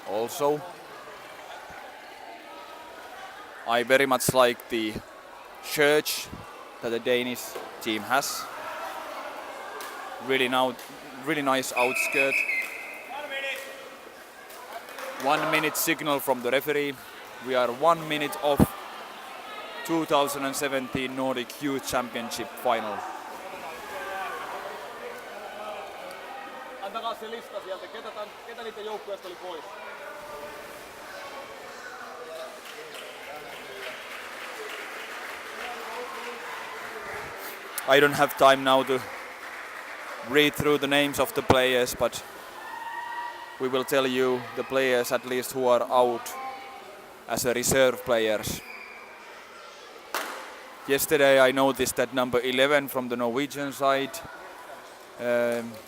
also. I very much like the church that the Danish team has. Really nice outskirt. 1 minute signal from the referee. We are 1 minute off 2017 Nordic Youth Championship final. Antakaa se lista sieltä, ketä niiden joukkueesta oli pois? I don't have time now to read through the names of the players, but we will tell you the players at least who are out as a reserve players. Yesterday I noticed that number 11 from the Norwegian side,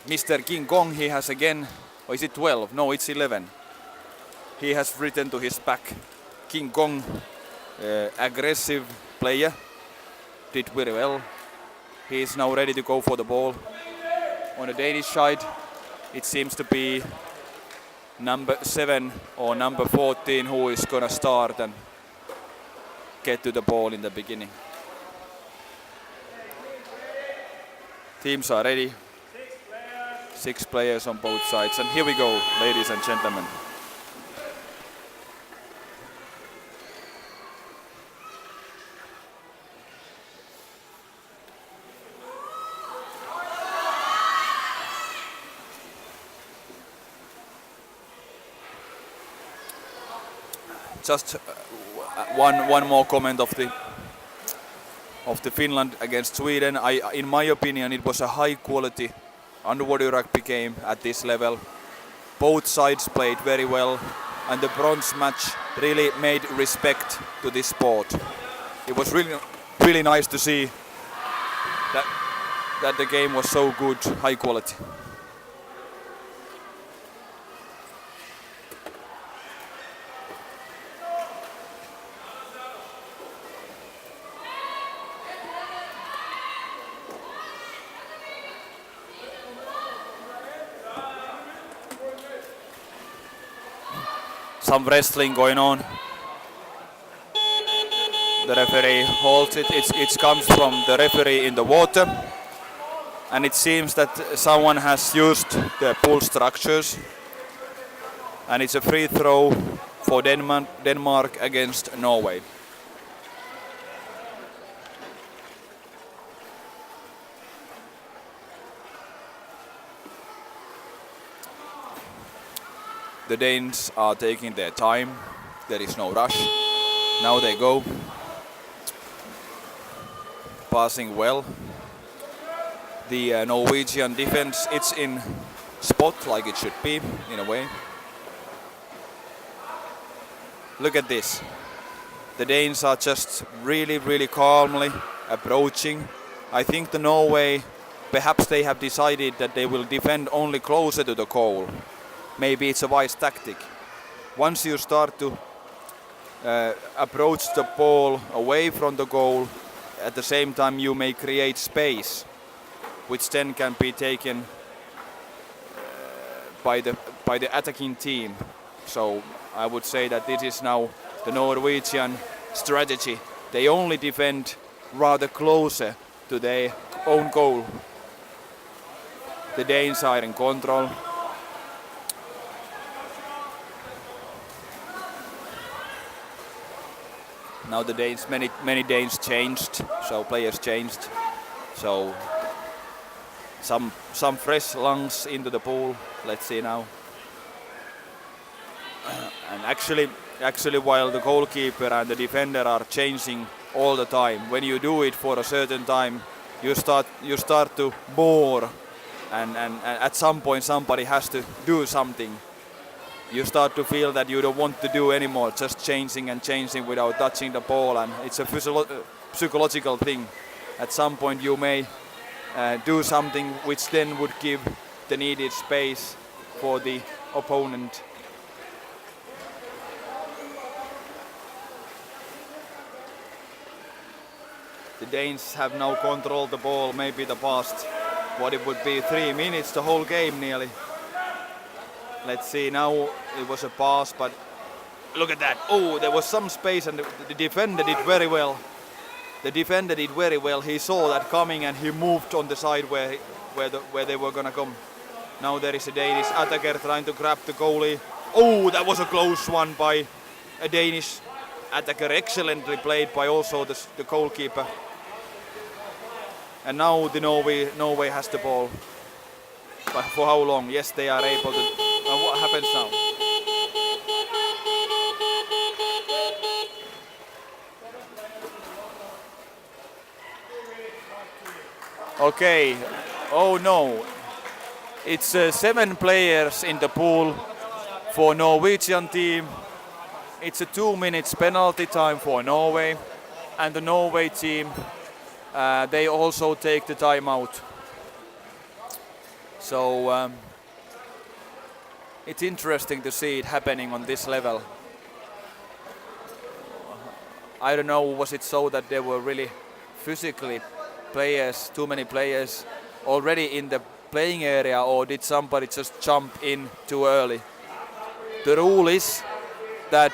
Mr. King Kong, he has again, or is it 12? No, it's 11. He has written to his back. King Kong, aggressive player, did very well. He is now ready to go for the ball. On the Danish side, it seems to be number 7 or number 14 who is gonna start and get to the ball in the beginning. Teams are ready. 6 players on both sides, and here we go, ladies and gentlemen. Just one more comment of the Finland against Sweden. In my opinion, it was a high quality underwater rugby game at this level. Both sides played very well, and the bronze match really made respect to this sport. It was really nice to see that the game was so good, high quality. Some wrestling going on. The referee holds it. It comes from the referee in the water, and it seems that someone has used the pool structures, and it's a free throw for Denmark against Norway. The Danes are taking their time. There is no rush. Now they go. Passing well. The Norwegian defense, it's in spot like it should be, in a way. Look at this. The Danes are just really calmly approaching. I think the Norway, perhaps they have decided that they will defend only closer to the goal. Maybe it's a wise tactic. Once you start to approach the ball away from the goal, at the same time you may create space, which then can be taken by the attacking team. So I would say that this is now the Norwegian strategy. They only defend rather closer to their own goal. The Danes are in control. Now the Danes, many Danes changed, so players changed. So some fresh lungs into the pool. Let's see now. And actually while the goalkeeper and the defender are changing all the time, when you do it for a certain time, you start to bore, and at some point somebody has to do something. You start to feel that you don't want to do anymore, just changing and changing without touching the ball, and it's a psychological thing. At some point you may do something which then would give the needed space for the opponent. The Danes have now controlled the ball maybe the past, what it would be, 3 minutes, the whole game nearly. Let's see, now it was a pass, but look at that. Oh, there was some space and the defender did very well. The defender did very well. He saw that coming and he moved on the side where they were gonna come. Now there is a Danish attacker trying to grab the goalie. Oh, that was a close one by a Danish attacker. Excellently played by also the goalkeeper. And now the Norway has the ball. But for how long? Yes, they are able to. And what happens now? Okay. Oh no. It's 7 players in the pool for Norwegian team. It's a 2 minutes penalty time for Norway. And the Norway team, they also take the timeout. So it's interesting to see it happening on this level. I don't know, was it so that there were really physically players, too many players already in the playing area, or did somebody just jump in too early? The rule is that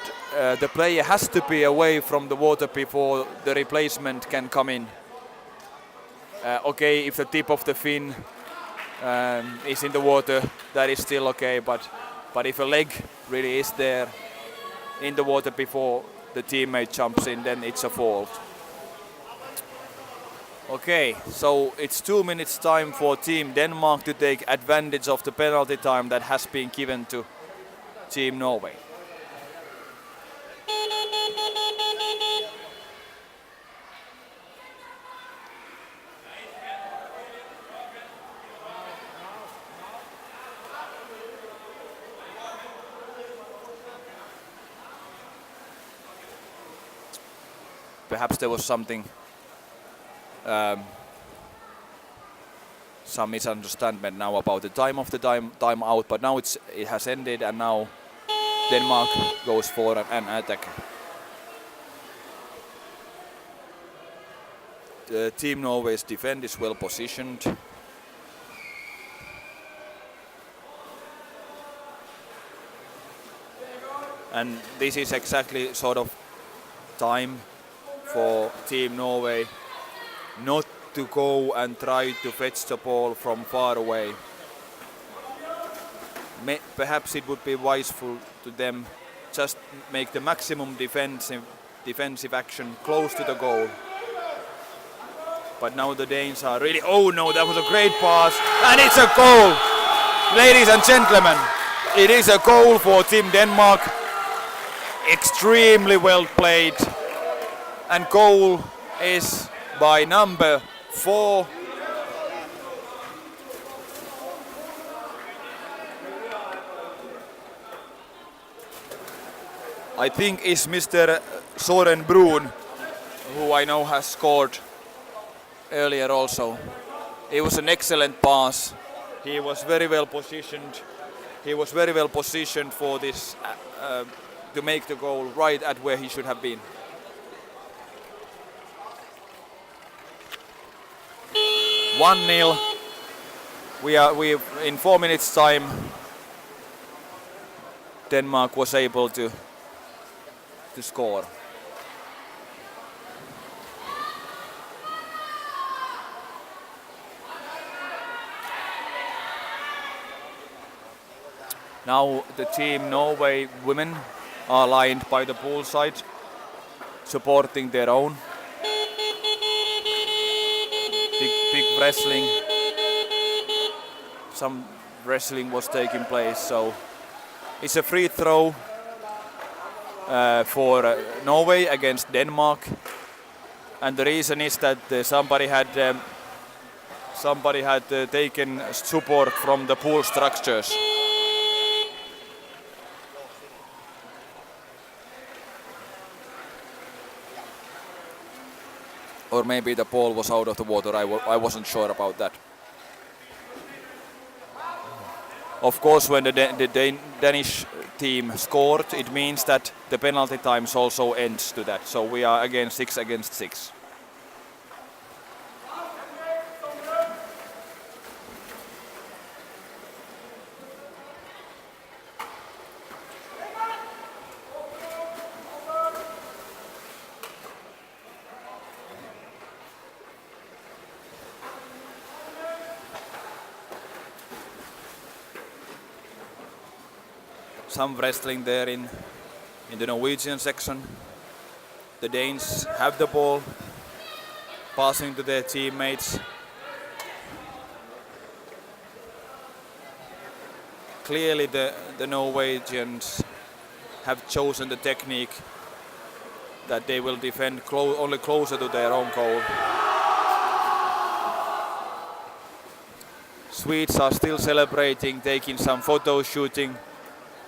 the player has to be away from the water before the replacement can come in. Okay, if the tip of the fin is in the water, that is still okay, but if a leg really is there in the water before the teammate jumps in, then it's a fault. Okay, so it's 2 minutes time for Team Denmark to take advantage of the penalty time that has been given to Team Norway. Perhaps there was something, some misunderstanding now about the time of the time out, but now it has ended and now Denmark goes for an attack. The Team Norway's defense is well positioned. And this is exactly sort of time for Team Norway not to go and try to fetch the ball from far away. Perhaps it would be wiseful to them just make the maximum defensive action close to the goal. But now the Danes are really, oh no, that was a great pass and it's a goal! Ladies and gentlemen, it is a goal for Team Denmark. Extremely well played. And goal is by number 4. I think is Mr. Soren Brun, who I know has scored earlier also. It was an excellent pass. He was very well positioned. He was very well positioned for this to make the goal right at where he should have been. One 0. We in 4 minutes time. Denmark was able to score. Now the Team Norway women are lined by the poolside, supporting their own. Big wrestling. Some wrestling was taking place, so it's a free throw for Norway against Denmark, and the reason is that somebody had taken support from the pool structures. Or maybe the ball was out of the water, I wasn't sure about that. Of course, when the Danish team scored, it means that the penalty times also ends to that. So we are again 6 against 6. Some wrestling there in the Norwegian section. The Danes have the ball, passing to their teammates. Clearly the Norwegians have chosen the technique that they will defend only closer to their own goal. Swedes are still celebrating, taking some photo shooting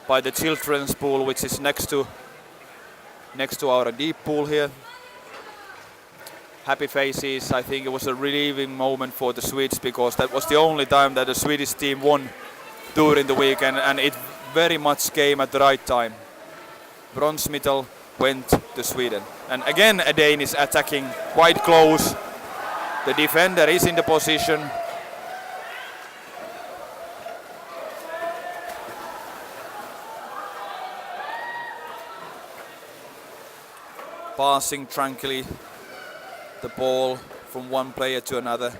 by the children's pool, which is next to our deep pool here. Happy faces. I think it was a relieving moment for the Swedes because that was the only time that the Swedish team won during the weekend, and it very much came at the right time. Bronze medal went to Sweden. And again a Dane is attacking quite close. The defender is in the position. Passing tranquilly the ball from one player to another.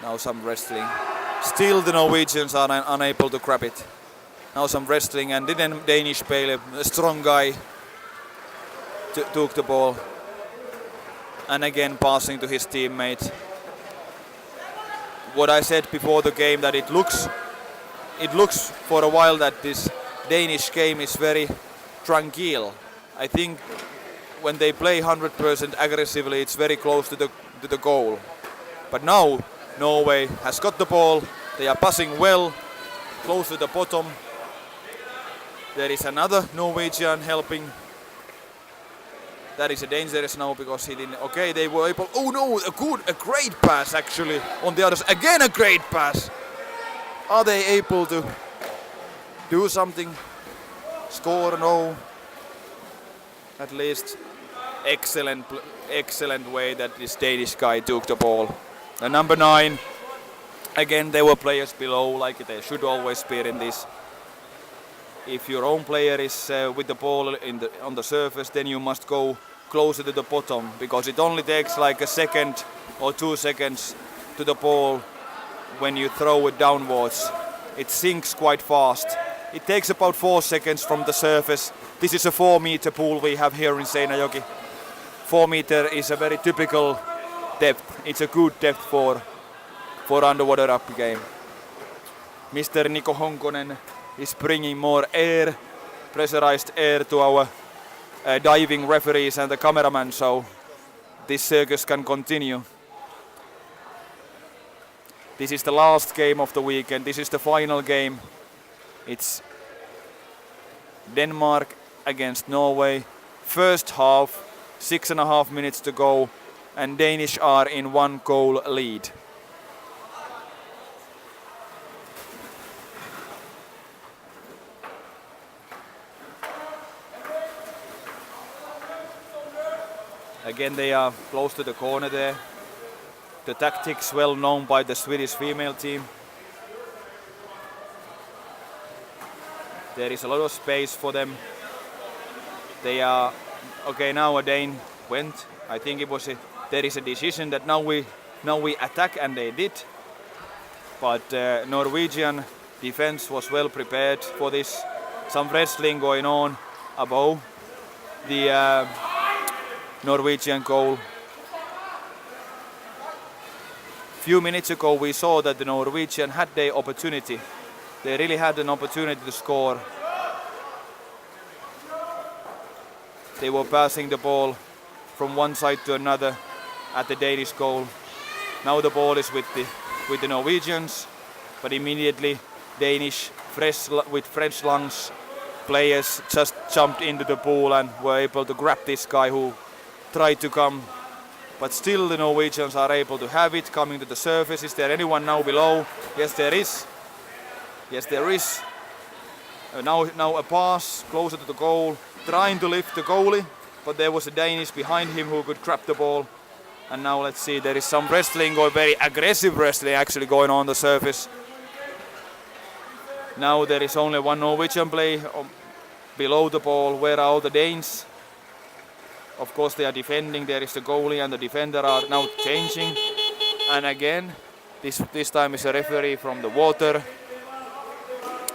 Now some wrestling. Still the Norwegians are unable to grab it. Now some wrestling, and the Danish player, a strong guy, took the ball. And again passing to his teammate. What I said before the game, that it looks for a while that this Danish game is very tranquil. I think when they play 100% aggressively, it's very close to the goal. But now Norway has got the ball. They are passing well, close to the bottom. There is another Norwegian helping. That is a dangerous now because he didn't. Okay, they were able. Oh no, a great pass actually on the others. Again a great pass. Are they able to do something? Score? No. At least excellent way that this Danish guy took the ball. The number 9. Again, there were players below, like there should always be in this. If your own player is with the ball on the surface, then you must go closer to the bottom, because it only takes like a second or 2 seconds to the ball when you throw it downwards. It sinks quite fast. It takes about 4 seconds from the surface. This is a 4-meter pool we have here in Seinäjoki. 4 meter is a very typical depth. It's a good depth for underwater rugby game. Mr. Niko Honkonen is bringing more air, pressurized air to our diving referees and the cameraman, so this circus can continue. This is the last game of the weekend. This is the final game. It's Denmark against Norway. First half, 6.5 minutes to go, and Danish are in 1 goal lead. Again, they are close to the corner there. The tactics well known by the Swedish female team. There is a lot of space for them. They are okay. Now a Dane went. I think it was there is a decision that now we attack, and they did. But Norwegian defense was well prepared for this. Some wrestling going on above the Norwegian goal. Few minutes ago we saw that the Norwegian had their opportunity. They really had an opportunity to score. They were passing the ball from one side to another at the Danish goal. Now the ball is with the Norwegians, but immediately Danish with fresh lungs players just jumped into the pool and were able to grab this guy who tried to come. But still the Norwegians are able to have it coming to the surface. Is there anyone now below? Yes, there is. Yes, there is. Now a pass closer to the goal, trying to lift the goalie, but there was a Danish behind him who could grab the ball. And now let's see, there is some wrestling, or very aggressive wrestling actually going on the surface. Now there is only one Norwegian player below the ball. Where are all the Danes? Of course they are defending. There is the goalie and the defender are now changing. And again, this time is a referee from the water.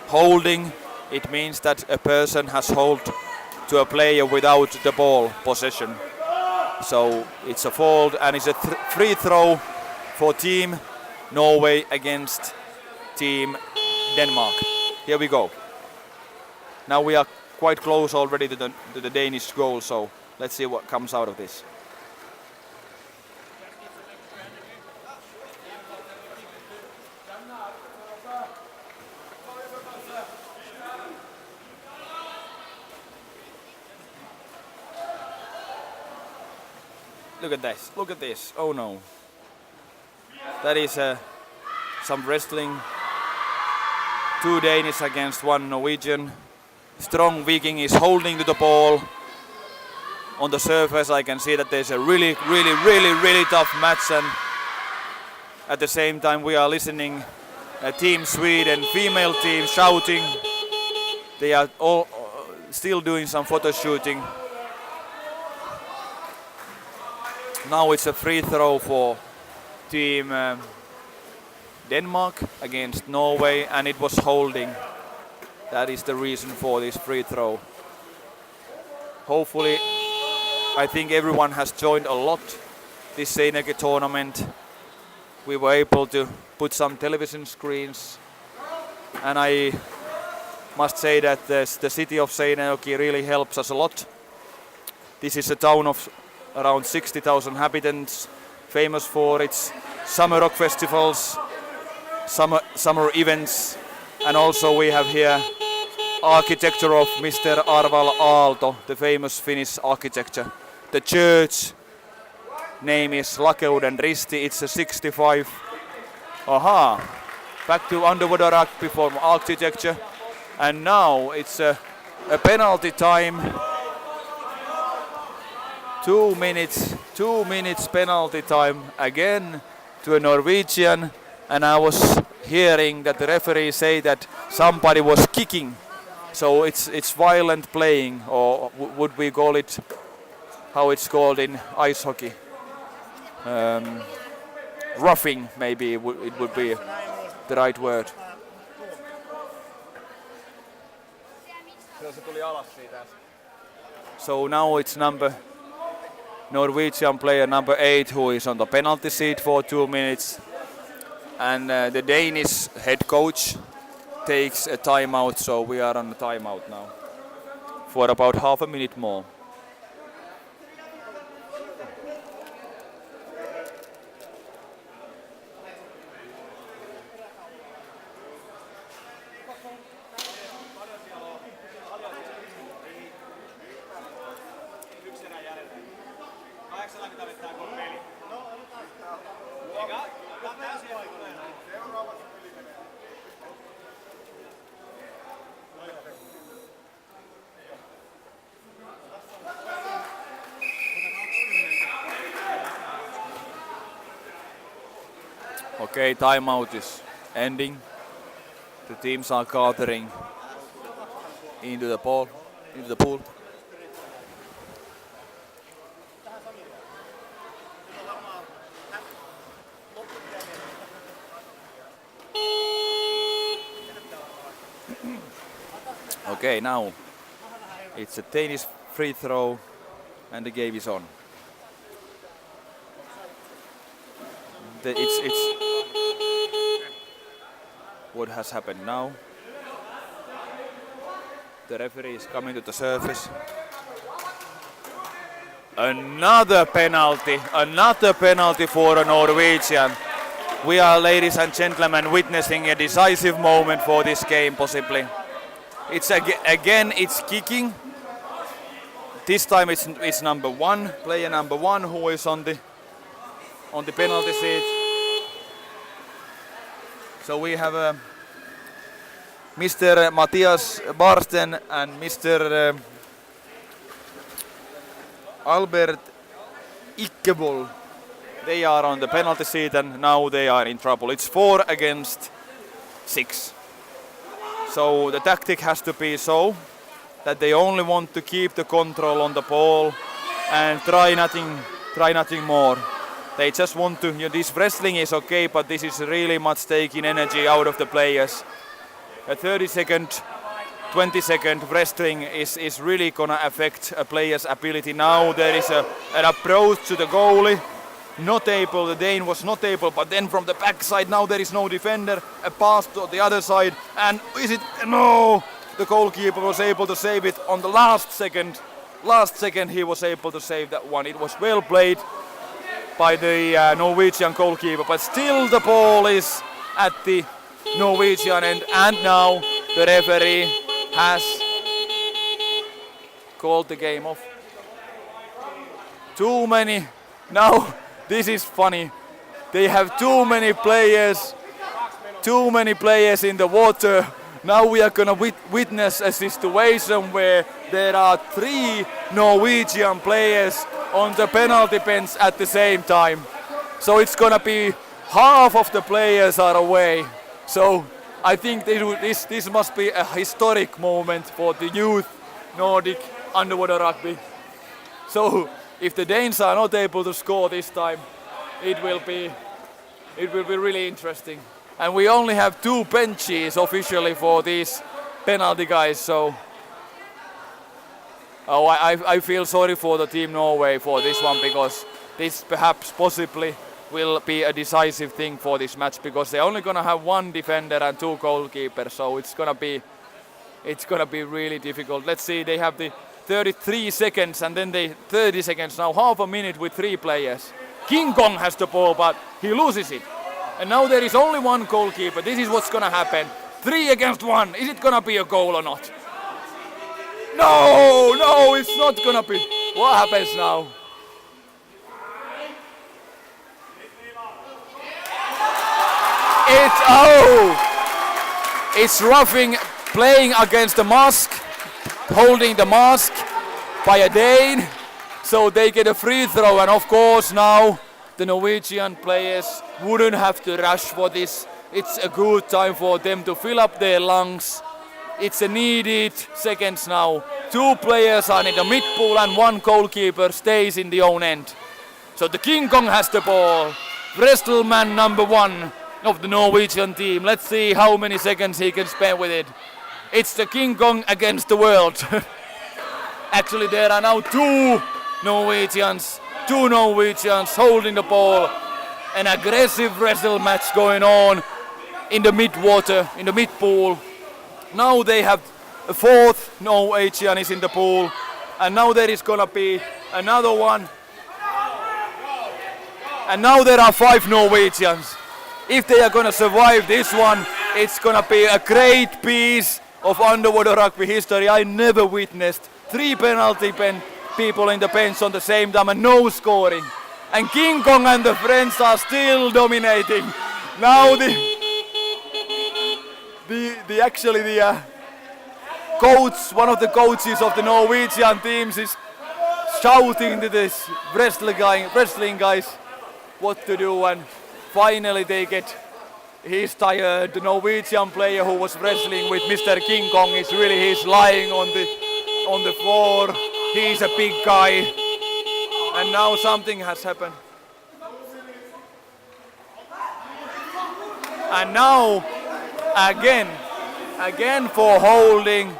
Holding, it means that a person has hold to a player without the ball possession. So it's a fault and it's a free throw for team Norway against team Denmark. Here we go. Now we are quite close already to the Danish goal, so let's see what comes out of this. Look at this, look at this, oh no. That is some wrestling. 2 Danish against 1 Norwegian. Strong Viking is holding to the ball. On the surface I can see that there's a really tough match, and at the same time we are listening Team Sweden female team shouting. They are all still doing some photo shooting. Now it's a free throw for team Denmark against Norway, and it was holding. That is the reason for this free throw. Hopefully, I think everyone has joined a lot this Seinäjoki tournament. We were able to put some television screens, and I must say that the city of Seinäjoki really helps us a lot. This is a town of around 60,000 inhabitants, famous for its summer rock festivals, summer events, and also we have here architecture of Mr. Arval Aalto, the famous Finnish architecture. The church name is Lakeuden Risti. It's a 65. Aha! Back to underwater rugby for architecture, and now it's a penalty time. 2 minutes penalty time again to a Norwegian, and I was hearing that the referee say that somebody was kicking, so it's violent playing, or would we call it how it's called in ice hockey, roughing maybe it would be the right word. So now it's Norwegian player number 8 who is on the penalty seat for 2 minutes, and the Danish head coach takes a timeout, so we are on a timeout now for about half a minute more. Okay, timeout is ending. The teams are gathering into the pool. Okay, now it's a Danish free throw and the game is on. It's what has happened now. The referee is coming to the surface. Another penalty for a Norwegian. We are, ladies and gentlemen, witnessing a decisive moment for this game, possibly. It's again it's kicking. This time it's number 1, player number 1, who is on the penalty seat. So we have Mr. Matthias Barsten and Mr. Albert Ikkebol. They are on the penalty seat and now they are in trouble. It's 4 against 6. So the tactic has to be so that they only want to keep the control on the ball and try nothing more. They just want to, this wrestling is okay, but this is really much taking energy out of the players. a 30-second, 20-second wrestling is really gonna affect a player's ability. Now there is an approach to the goalie. Not able, the Dane was not able, but then from the backside now there is no defender, a pass to the other side, and is it, no! The goalkeeper was able to save it on the last second. Last second he was able to save that one. It was well played by the Norwegian goalkeeper, but still the ball is at the Norwegian end, and now the referee has called the game off. Too many, now this is funny. They have too many players in the water. Now we are gonna witness a situation where there are 3 Norwegian players on the penalty bench at the same time. So it's gonna be half of the players are away. So I think this must be a historic moment for the youth Nordic underwater rugby. So if the Danes are not able to score this time, it will be really interesting. And we only have 2 benches officially for these penalty guys, so I feel sorry for the team Norway for this one, because this perhaps possibly will be a decisive thing for this match, because they're only gonna have 1 defender and 2 goalkeepers, so it's gonna be really difficult. Let's see, they have the 33 seconds and then they 30 seconds now, half a minute with 3 players. King Kong has the ball, but he loses it. And now there is only 1 goalkeeper. This is what's gonna happen. 3 against 1. Is it gonna be a goal or not? No, it's not gonna be. What happens now? It's roughing, playing against the mask, holding the mask by a Dane. So they get a free throw, and of course now the Norwegian players wouldn't have to rush for this. It's a good time for them to fill up their lungs. It's a needed seconds now. 2 players are in the mid pool and 1 goalkeeper stays in the own end. So the King Kong has the ball. Wrestleman number 1 of the Norwegian team. Let's see how many seconds he can spend with it. It's the King Kong against the world. Actually there are now 2 Norwegians holding the ball. An aggressive wrestle match going on in the mid-water, in the mid-pool. Now they have a 4th Norwegian is in the pool, and now there is gonna be another one. And now there are 5 Norwegians. If they are gonna survive this one, it's gonna be a great piece of underwater rugby history. I never witnessed 3 penalty people in the bench on the same time and no scoring. And King Kong and the friends are still dominating. Now the coach, one of the coaches of the Norwegian teams, is shouting to this wrestling guys what to do, and finally they get, he's tired. The Norwegian player who was wrestling with Mr. King Kong he's lying on the floor. He's a big guy. And now something has happened. And now again for holding.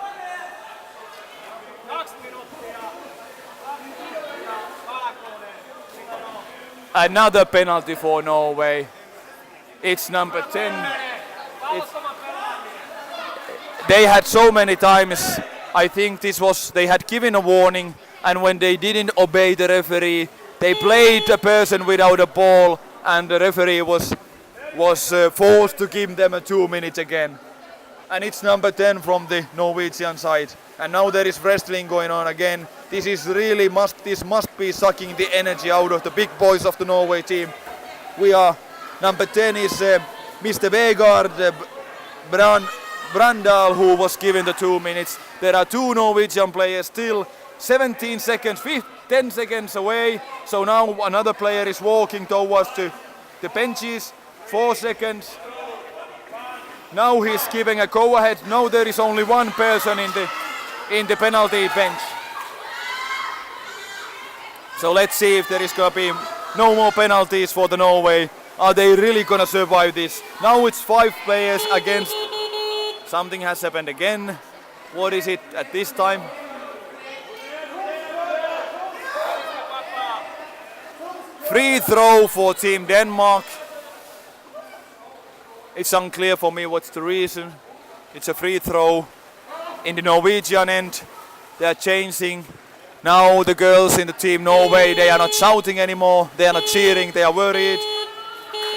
Another penalty for Norway. It's number 10. They had so many times, I think they had given a warning, and when they didn't obey the referee, they played a person without a ball, and the referee was forced to give them a 2 minutes again. And it's number 10 from the Norwegian side. And now there is wrestling going on again. This must be sucking the energy out of the big boys of the Norway team. Number 10 is Mr. Vegard Brandal, who was given the 2 minutes. There are 2 Norwegian players still 17 seconds, 10 seconds away. So now another player is walking towards the benches. 4 seconds. Now he's giving a go-ahead. Now there is only 1 person in the penalty bench. So let's see if there is gonna be no more penalties for the Norway. Are they really gonna survive this? Now it's 5 players against Something has happened again. What is it at this time? Free throw for Team Denmark. It's unclear for me what's the reason. It's a free throw in the Norwegian end. They are changing. Now the girls in the Team Norway, they are not shouting anymore. They are not cheering. They are worried.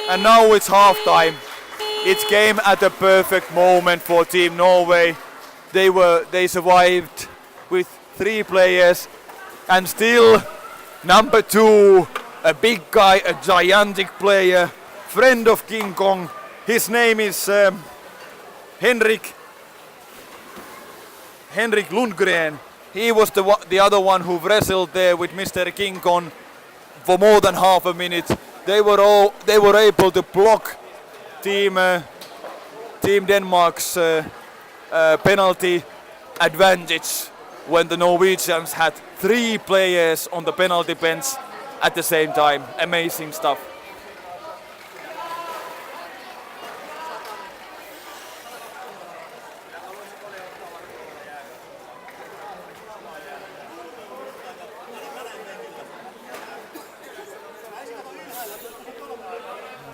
And now it's half-time. It came at a perfect moment for Team Norway. They survived with 3 players, and still number 2, a big guy, a gigantic player, friend of King Kong. His name is Henrik Lundgren. He was the other one who wrestled there with Mr. King Kong for more than half a minute. They were able to block Team Denmark's penalty advantage when the Norwegians had 3 players on the penalty bench at the same time. Amazing stuff.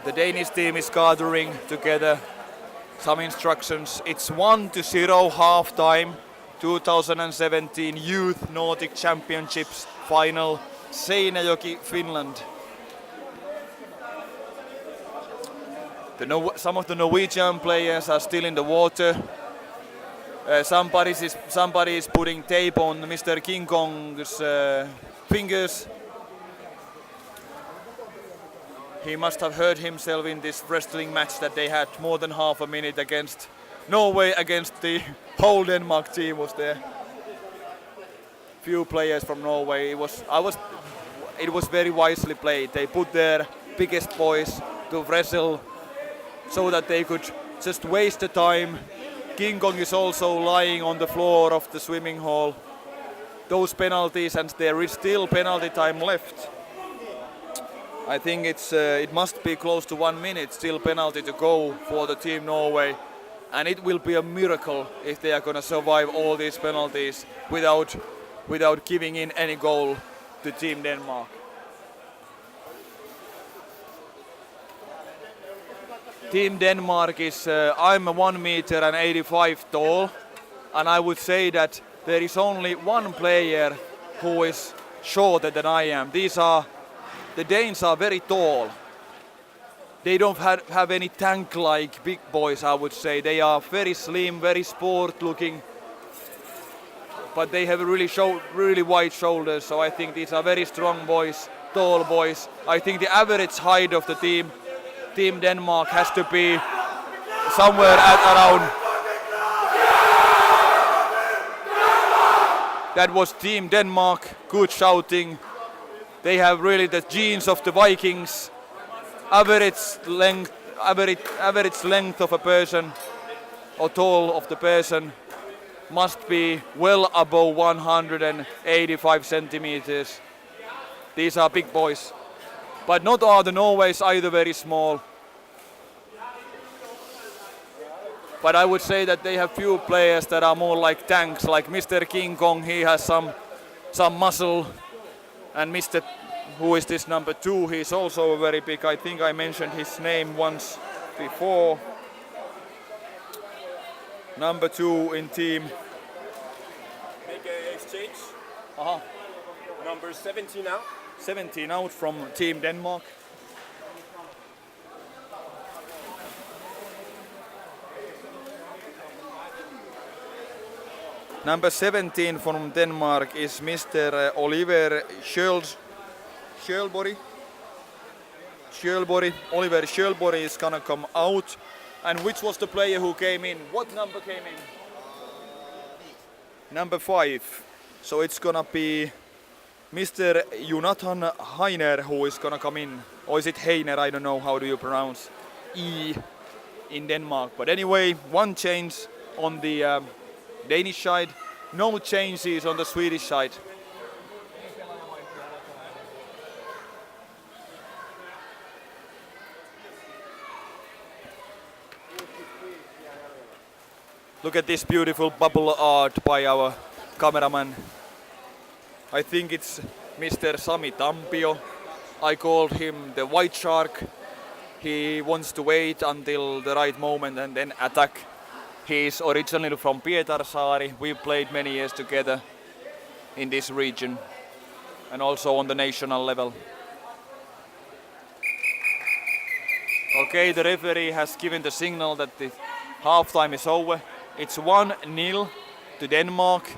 The Danish team is gathering together. Some instructions. It's 1-0 half-time. 2017 Youth Nordic Championships final. Seinäjoki, Finland. Some of the Norwegian players are still in the water. Somebody is putting tape on Mr. King Kong's fingers. He must have hurt himself in this wrestling match that they had more than half a minute against Norway, against the whole Denmark team was there. Few players from Norway. It was very wisely played. They put their biggest boys to wrestle so that they could just waste the time. King Kong is also lying on the floor of the swimming hall. Those penalties, and there is still penalty time left. I think it must be close to 1 minute still penalty to go for the Team Norway, and it will be a miracle if they are going to survive all these penalties without giving in any goal to Team Denmark. Team Denmark is I'm 1 meter and 85 tall, and I would say that there is only one player who is shorter than I am. The Danes are very tall. They don't have any tank-like big boys, I would say. They are very slim, very sport-looking, but they have really wide shoulders. So I think these are very strong boys, tall boys. I think the average height of the Team Denmark has to be somewhere at around. That was Team Denmark. Good shouting. They have really the genes of the Vikings. Average length of a person, or tall of the person, must be well above 185 centimeters. These are big boys. But not all the Norways either very small. But I would say that they have few players that are more like tanks, like Mr. King Kong. He has some muscle. And Mr. Who is this number 2? He's also very big. I think I mentioned his name once before. Number 2 in team. Make an exchange. Uh-huh. Number 17 out. 17 out from Team Denmark. Number 17 from Denmark is Mr. Oliver Sjølborg. Oliver Sjølborg is gonna come out. And which was the player who came in? What number came in? Number 5. So it's gonna be Mr. Jonathan Heiner who is gonna come in. Or is it Heiner? I don't know how do you pronounce E in Denmark. But anyway, one change on the Danish side. No changes on the Swedish side. Look at this beautiful bubble art by our cameraman. I think it's Mr. Sami Tampio. I called him the white shark. He wants to wait until the right moment and then attack. He is originally from Pietarsaari. We played many years together in this region and also on the national level. Okay, the referee has given the signal that the half-time is over. It's 1-0 to Denmark.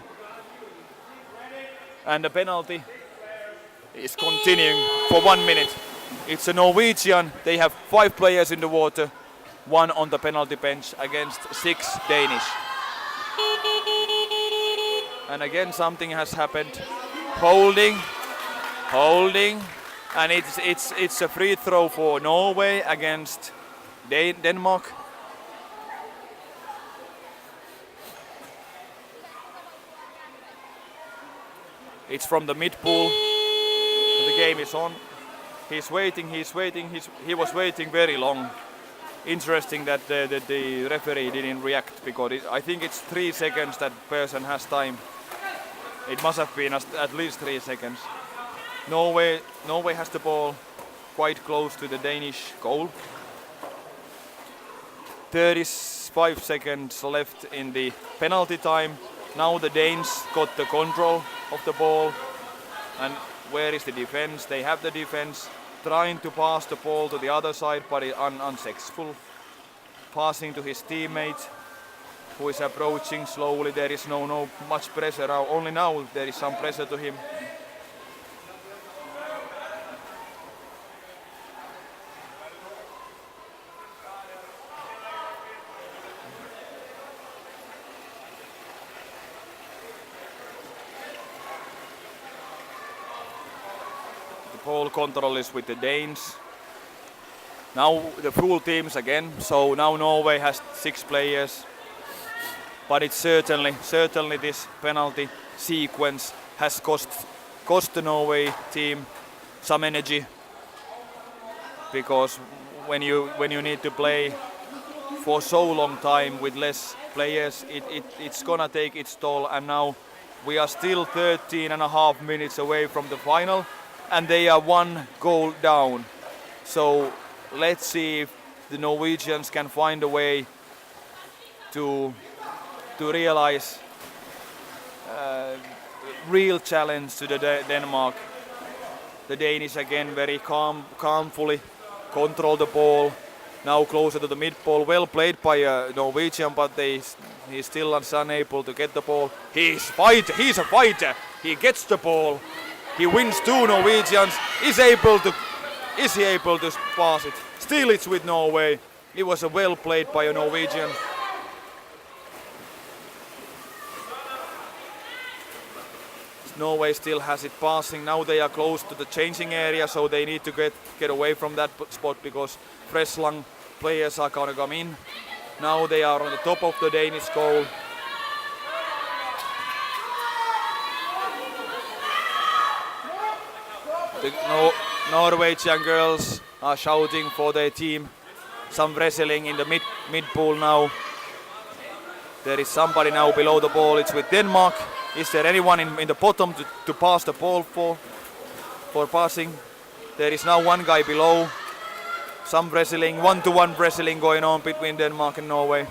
And the penalty is continuing for 1 minute. It's a Norwegian. They have 5 players in the water, 1 on the penalty bench against 6 Danish. And again something has happened. Holding, and it's a free throw for Norway against Denmark. It's from the mid-pool. The game is on. He's waiting. He was waiting very long. Interesting that the referee didn't react because I think it's 3 seconds that person has time. It must have been at least 3 seconds. Norway has the ball quite close to the Danish goal. 35 seconds left in the penalty time. Now the Danes got the control of the ball. And where is the defense? They have the defense trying to pass the ball to the other side, but unsuccessful. Passing to his teammate, who is approaching slowly. There is no much pressure. Only now there is some pressure to him. Ball control is with the Danes. Now the full teams again. So now Norway has 6 players. But it's certainly this penalty sequence has cost the Norway team some energy. Because when you need to play for so long time with less players, it's gonna take its toll. And now we are still 13.5 minutes away from the final. And they are 1 goal down. So let's see if the Norwegians can find a way to realize real challenge to the Denmark. The Danish again very calmly control the ball. Now closer to the mid-ball. Well played by a Norwegian, but he's still unable to get the ball. He's a fighter. He gets the ball. He wins 2 Norwegians. Is he able to pass it? Still it's with Norway. It was a well played by a Norwegian. Norway still has it passing. Now they are close to the changing area, so they need to get away from that spot because fresh lung players are gonna come in. Now they are on the top of the Danish goal. The Norwegian girls are shouting for their team. Some wrestling in the mid-pool now. There is somebody now below the ball. It's with Denmark. Is there anyone in the bottom to pass the ball for passing? There is now one guy below. Some wrestling, 1-to-1 wrestling going on between Denmark and Norway.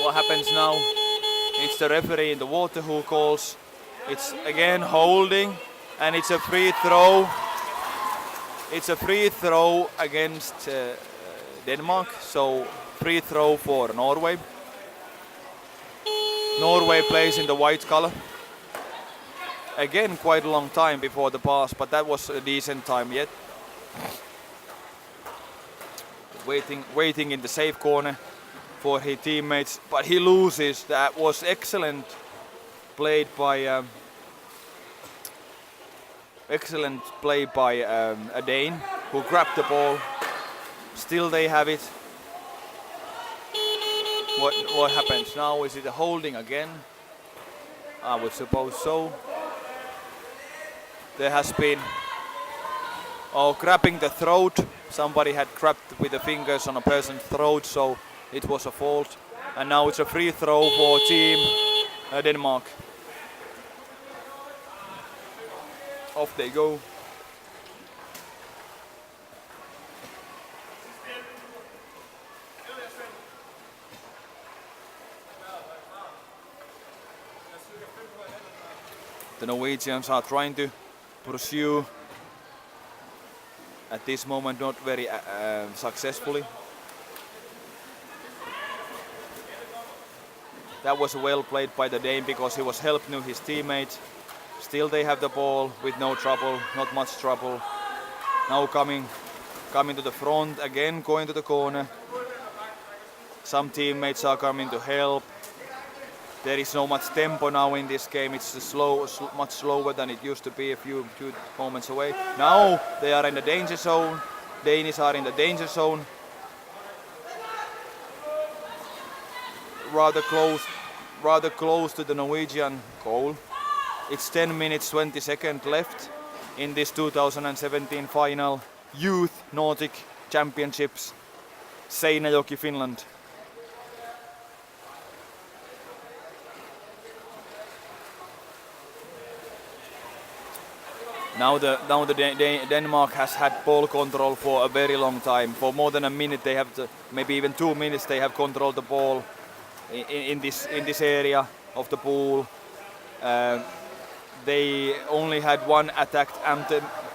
What happens now? It's the referee in the water who calls. It's again holding, and it's a free throw. It's a free throw against Denmark, so free throw for Norway. Norway plays in the white color. Again, quite a long time before the pass, but that was a decent time yet. Waiting in the safe corner for his teammates, but he loses. That was excellent played by excellent play by a Dane who grabbed the ball. Still they have it. What happens now? Is it a holding again? I would suppose so. There has been... Oh, grabbing the throat. Somebody had grabbed with the fingers on a person's throat, so it was a fault. And now it's a free throw for team Denmark. Off they go. The Norwegians are trying to pursue at this moment, not very successfully. That was well played by the Dane because he was helping his teammate. Still they have the ball with no trouble, not much trouble. Now coming to the front, again going to the corner. Some teammates are coming to help. There is no much tempo now in this game. It's much slower than it used to be a few moments away. Now they are in the danger zone. Danes are in the danger zone. Rather close to the Norwegian goal. It's 10 minutes 20 seconds left in this 2017 final Youth Nordic Championships, Seinäjoki, Finland. Now Denmark has had ball control for a very long time. For more than a minute, they have maybe even 2 minutes. They have controlled the ball in this area of the pool. They only had one attack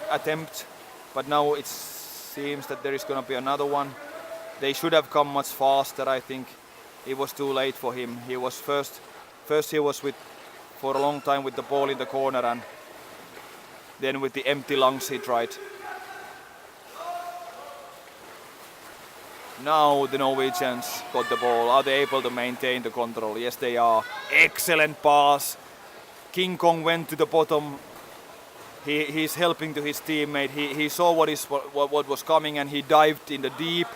attempt, but now it seems that there is going to be another one. They should have come much faster. I think it was too late for him. He was first he was for a long time with the ball in the corner, and then with the empty lungs he tried. Now the Norwegians got the ball. Are they able to maintain the control? Yes, they are. Excellent pass. King Kong went to the bottom. He's helping to his teammate. He saw what was coming and he dived in the deep.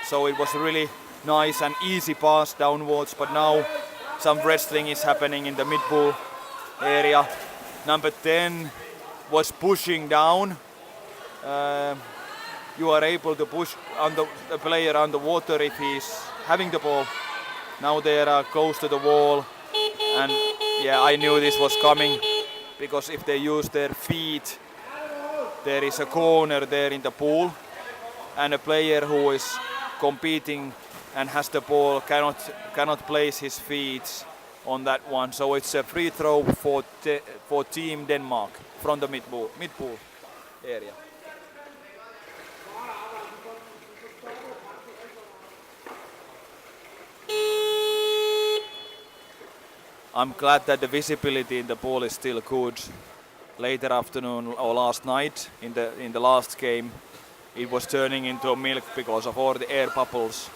So it was really nice and easy pass downwards. But now some wrestling is happening in the mid-pool area. Number 10 was pushing down. You are able to push the player underwater if he's having the ball. Now they are close to the wall, and yeah, I knew this was coming because if they use their feet, there is a corner there in the pool, and a player who is competing and has the ball cannot place his feet on that one. So it's a free throw for Team Denmark from the mid-pool area. I'm glad that the visibility in the pool is still good. Later afternoon or last night in the last game, it was turning into a milk because of all the air bubbles.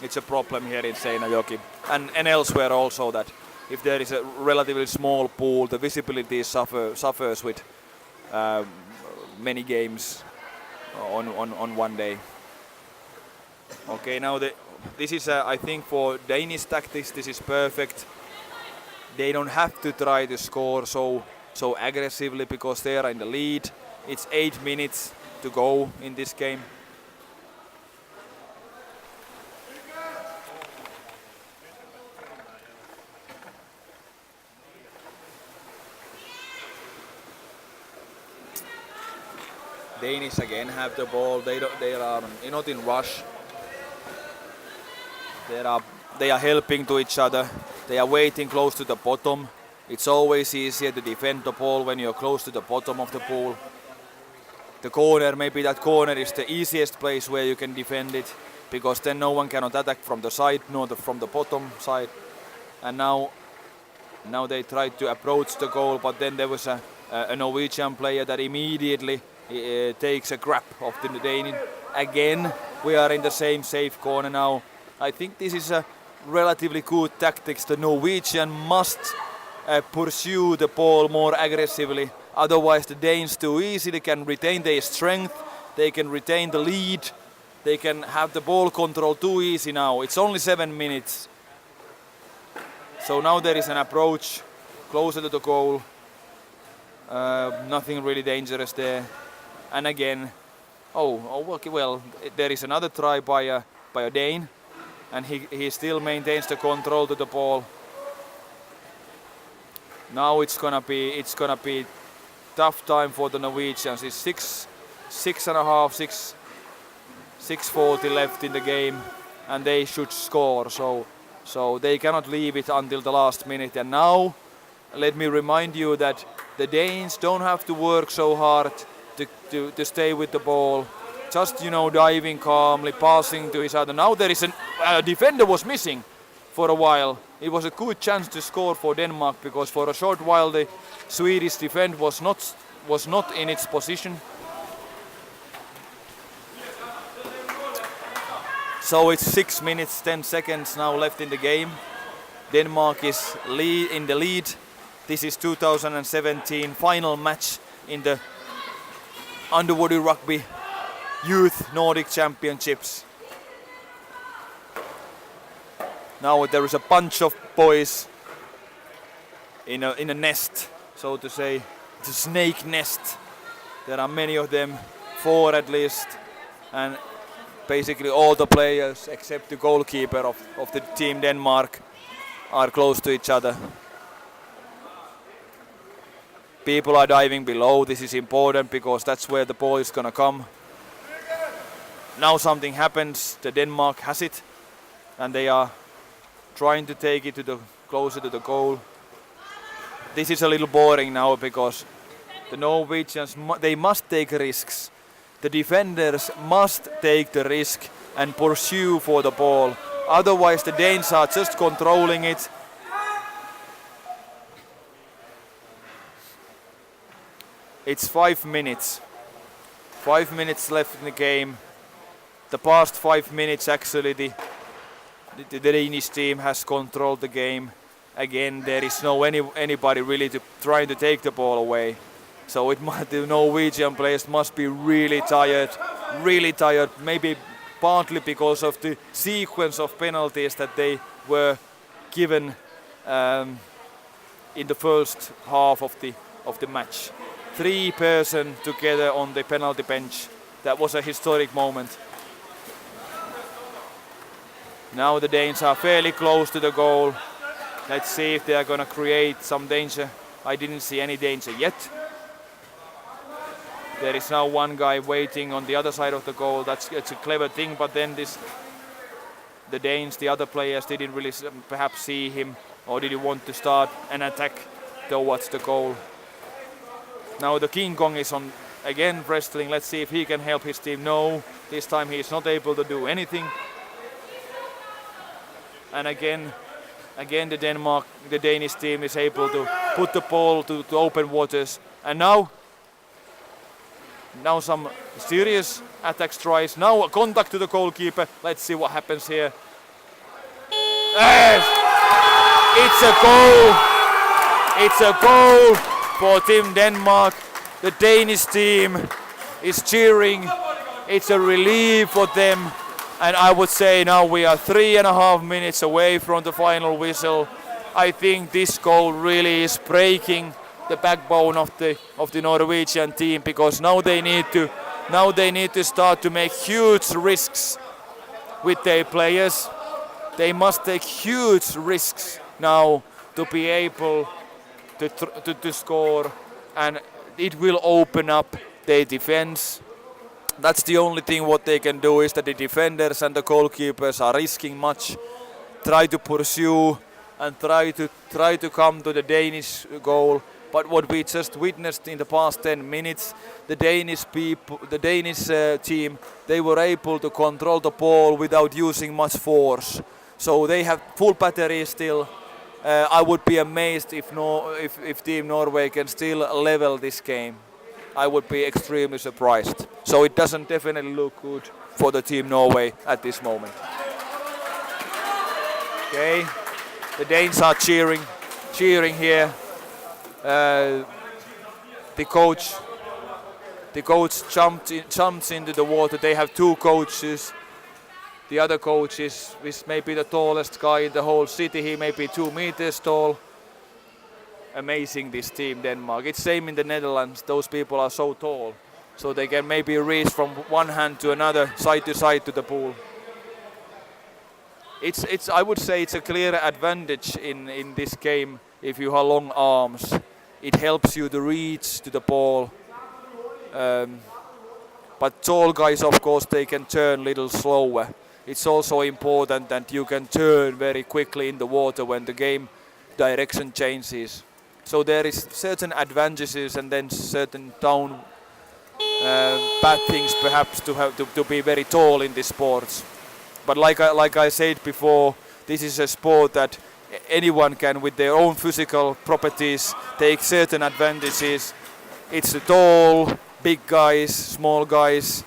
It's a problem here in Seinäjoki and elsewhere also, that if there is a relatively small pool, the visibility suffers with many games on one day. Okay, now this is I think for Danish tactics this is perfect. They don't have to try to score so aggressively because they are in the lead. It's 8 minutes to go in this game. Danish again have the ball. They are not in rush. They are helping to each other. They are waiting close to the bottom. It's always easier to defend the ball when you're close to the bottom of the pool. The corner, maybe that corner is the easiest place where you can defend it, because then no one cannot attack from the side nor from the bottom side. And now they tried to approach the goal, but then there was a Norwegian player that immediately takes a grab of the Dane. Again, we are in the same safe corner now. I think this is a relatively good tactics. The Norwegian must pursue the ball more aggressively. Otherwise the Danes too easily can retain their strength. They can retain the lead. They can have the ball control too easy now. It's only 7 minutes. So now there is an approach closer to the goal. Nothing really dangerous there. And again, Okay, well, there is another try by a Dane, and he still maintains the control to the ball. Now it's gonna be tough time for the Norwegians. It's 6:40 left in the game, and they should score. So they cannot leave it until the last minute. And now, let me remind you that the Danes don't have to work so hard to stay with the ball. Just diving calmly, passing to each other. Now there is a defender was missing for a while. It was a good chance to score for Denmark because for a short while the Swedish defense was not in its position. So it's 6 minutes 10 seconds now left in the game. Denmark is in the lead. This is 2017 final match in the Underwater Rugby Youth Nordic Championships. Now there is a bunch of boys in a nest, so to say. It's a snake nest. There are many of them, 4 at least, and basically all the players except the goalkeeper of the team Denmark are close to each other. People are diving below. This is important because that's where the ball is gonna come. Now something happens. The Denmark has it, and they are trying to take it closer to the goal. This is a little boring now because the Norwegians they must take risks. The defenders must take the risk and pursue for the ball. Otherwise, the Danes are just controlling it. It's 5 minutes. 5 minutes left in the game. The past 5 minutes, actually, the Danish team has controlled the game. Again, there is anybody really trying to take the ball away. So the Norwegian players must be really tired. Maybe partly because of the sequence of penalties that they were given in the first half of the match. 3 persons together on the penalty bench. That was a historic moment. Now the Danes are fairly close to the goal. Let's see if they are going to create some danger. I didn't see any danger yet. There is now one guy waiting on the other side of the goal. It's a clever thing, but then the Danes, the other players, didn't really perhaps see him or didn't want to start an attack towards the goal. Now the King Kong is on again wrestling. Let's see if he can help his team. No, this time he is not able to do anything. And again the Danish team is able to put the ball to open waters. And now some serious attacks tries. Now a contact to the goalkeeper. Let's see what happens here. Yes! It's a goal! It's a goal for Team Denmark. The Danish team is cheering. It's a relief for them. And I would say now we are 3.5 minutes away from the final whistle. I think this goal really is breaking the backbone of the Norwegian team, because now they need to start to make huge risks with their players. They must take huge risks now to be able to score, and it will open up their defense. That's the only thing what they can do, is that the defenders and the goalkeepers are risking much, try to pursue and try to come to the Danish goal. But what we just witnessed in the past 10 minutes, the Danish team, they were able to control the ball without using much force. So they have full battery still. I would be amazed if Team Norway can still level this game. I would be extremely surprised. So it doesn't definitely look good for the Team Norway at this moment. Okay, the Danes are cheering here. The coach jumps into the water. They have 2 coaches. The other coach is maybe the tallest guy in the whole city. He may be 2 meters tall. Amazing, this team Denmark. It's same in the Netherlands. Those people are so tall. so they can maybe reach from one hand to another, side to side to the pool. I would say it's a clear advantage in this game if you have long arms. It helps you to reach to the ball. But tall guys, of course, they can turn a little slower. It's also important that you can turn very quickly in the water when the game direction changes. So there is certain advantages and then certain bad things perhaps to be very tall in this sport. But like I said before, this is a sport that anyone can, with their own physical properties, take certain advantages. It's the tall, big guys, small guys.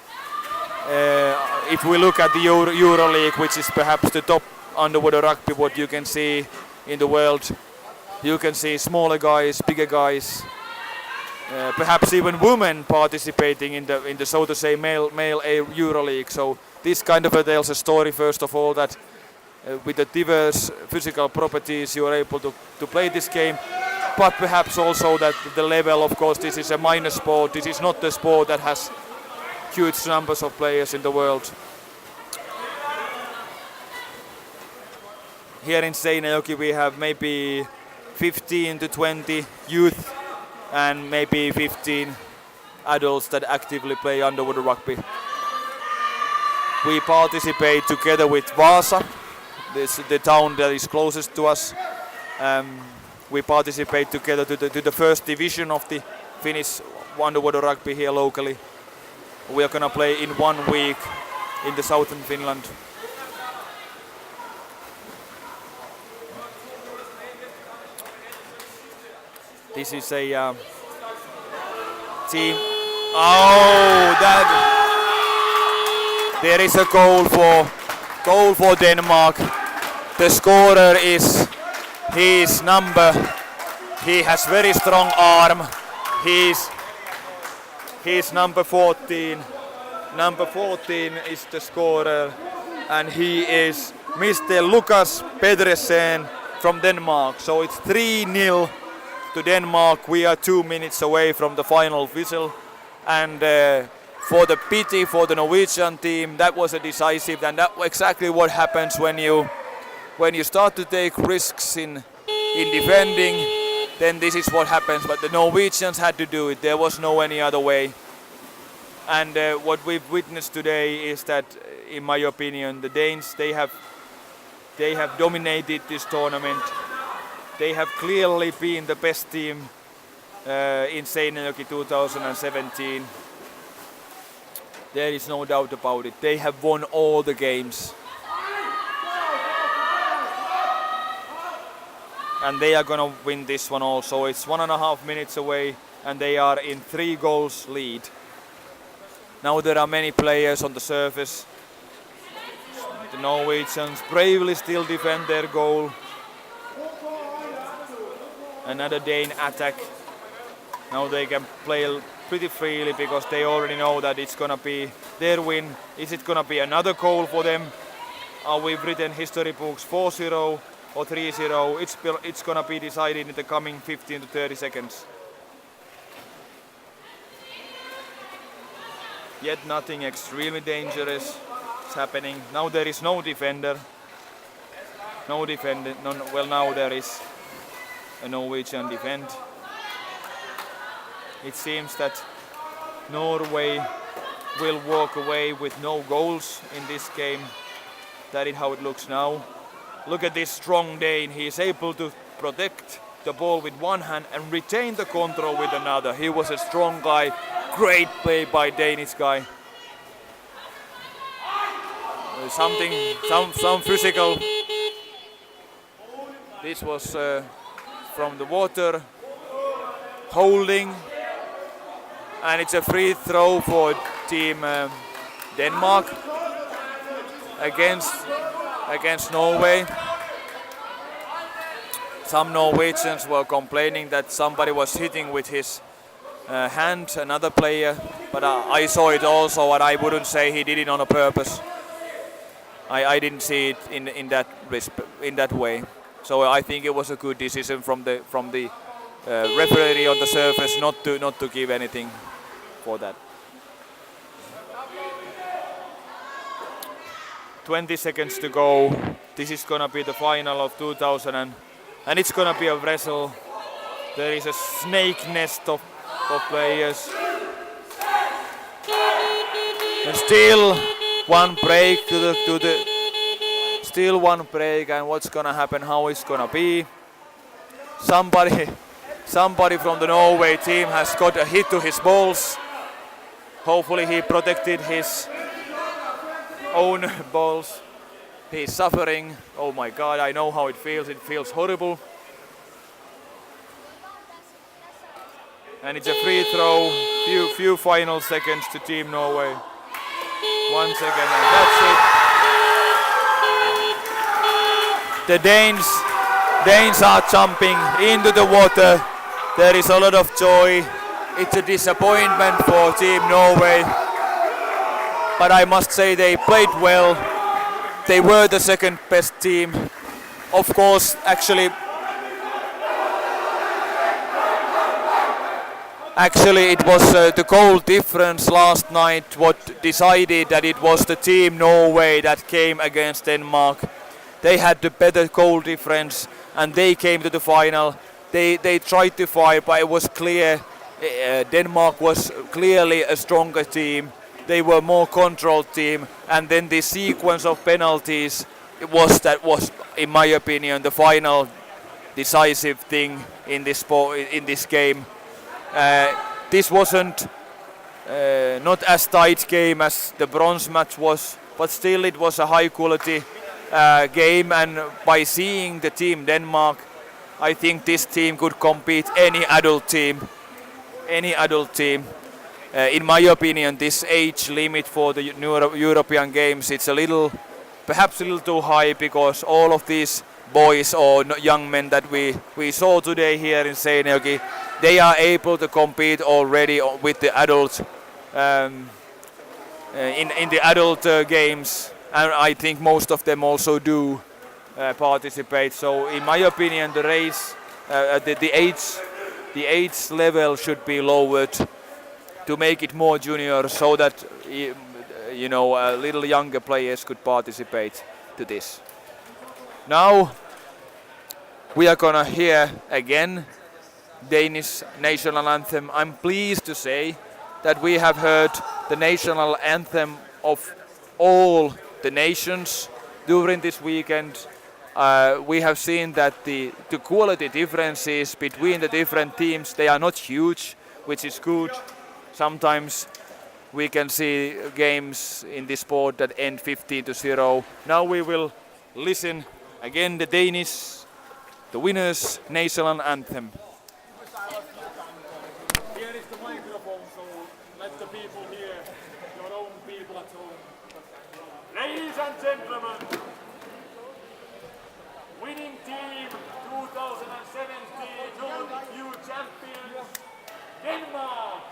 If we look at the EuroLeague, which is perhaps the top underwater rugby what you can see in the world, you can see smaller guys, bigger guys, perhaps even women participating in the so to say male EuroLeague. So this kind of tells a story, first of all, that with the diverse physical properties you are able to play this game, but perhaps also that the level, of course, this is a minor sport. This is not the sport that has huge numbers of players in the world. Here in Seinäjoki we have maybe 15 to 20 youth and maybe 15 adults that actively play underwater rugby. We participate together with Vaasa, the town that is closest to us. We participate together to the first division of the Finnish underwater rugby here locally. We are gonna play in 1 week in the southern Finland. This is a team. Oh, there is a goal for Denmark. The scorer is he has very strong arm. He's number 14. Number 14 is the scorer, and he is Mr. Lukas Pedersen from Denmark. So it's 3-0 to Denmark. We are 2 minutes away from the final whistle, and for the pity for the Norwegian team, that was a decisive, and that's exactly what happens when you start to take risks in defending. Then this is what happens. But the Norwegians had to do it. There was no any other way. And what we've witnessed today is that, in my opinion, the Danes they have dominated this tournament. They have clearly been the best team in Seinäjoki 2017. There is no doubt about it. They have won all the games. And they are gonna win this one also. It's 1.5 minutes away and they are in 3 goals lead. Now there are many players on the surface. The Norwegians bravely still defend their goal. Another Dane attack. Now they can play pretty freely because they already know that it's gonna be their win. Is it gonna be another goal for them? Are we written history books 4-0 or 3-0? It's gonna be decided in the coming 15 to 30 seconds. Yet nothing extremely dangerous is happening. Now there is no defender. No defender. No, well, now there is a Norwegian defend. It seems that Norway will walk away with no goals in this game. That is how it looks now. Look at this strong Dane. He is able to protect the ball with one hand and retain the control with another. He was a strong guy. Great play by Danish guy. Some physical. This was from the water. Holding. And it's a free throw for team Denmark against Norway. Some Norwegians were complaining that somebody was hitting with his hand, another player, but I saw it also, and I wouldn't say he did it on a purpose. I didn't see it in that way. So I think it was a good decision from the referee on the surface not to give anything for that. 20 seconds to go. This is gonna be the final of 2000 and it's gonna be a wrestle. There is a snake nest of players. And still one break still one break, and what's gonna happen, how it's gonna be. Somebody from the Norway team has got a hit to his balls. Hopefully he protected his own balls. He's suffering. Oh my god, I know how it feels horrible. And it's a free throw, few final seconds to Team Norway. 1 second and that's it. The Danes are jumping into the water. There is a lot of joy. It's a disappointment for Team Norway. But I must say they played well. They were the second best team. Of course, actually it was the goal difference last night what decided that it was the Team Norway that came against Denmark. They had the better goal difference and they came to the final. They tried to fight, but it was clear Denmark was clearly a stronger team. They were more controlled team, and then the sequence of penalties was in my opinion the final decisive thing in this game. This wasn't not as tight game as the bronze match was, but still it was a high quality game, and by seeing the team Denmark, I think this team could compete any adult team. In my opinion, this age limit for the European Games, it's perhaps a little too high, because all of these boys or young men that we saw today here in Seinäjoki, they are able to compete already with the adults in the adult games, and I think most of them also do participate. So in my opinion, the race, the age level should be lowered to make it more junior, so that little younger players could participate to this. Now we are gonna hear again Danish national anthem. I'm pleased to say that we have heard the national anthem of all the nations during this weekend. We have seen that the quality differences between the different teams, they are not huge, which is good. Sometimes we can see games in this sport that end 15-0. Now we will listen again the winners' national anthem. Here is the microphone, so let the people hear, your own people at home. Ladies and gentlemen, winning team 2017 Nordic Youth Champions, Denmark!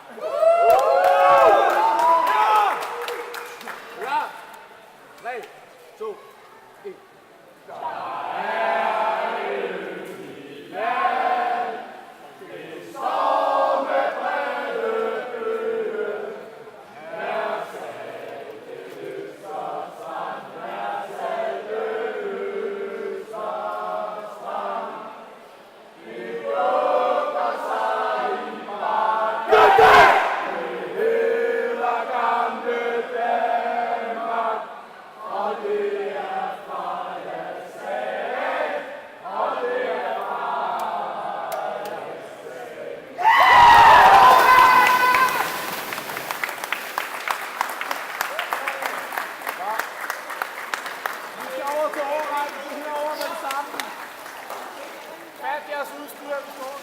Ja! 3, 2, 1. Jeres udstyr, vi står